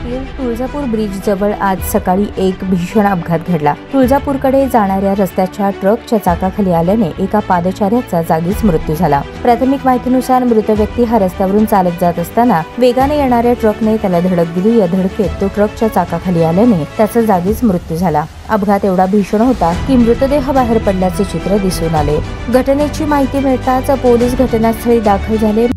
पुण्यातील तुळजापूर ब्रिज जवळ आज सकाळी एक भीषण अपघात घडला। तुळजापूरकडे जाणाऱ्या रस्त्याच्या ट्रकच्या चाकाखाली आल्याने एका पादचाऱ्याचा जागीच मृत्यू झाला। प्राथमिक माहितीनुसार मृत व्यक्ती हा रस्त्यावरून चालत जात असताना वेगाने येणाऱ्या ट्रकने त्याला धडक दिली। या धडकेत तो ट्रकच्या चाकाखाली आल्याने त्याचा जागीच मृत्यू झाला। अपघात एवढा भीषण होता की मृतदेह बाहेर पडल्याचे चित्र दिसून आले। घटनेची माहिती मिळताच पोलीस घटनास्थळी दाखल झाले।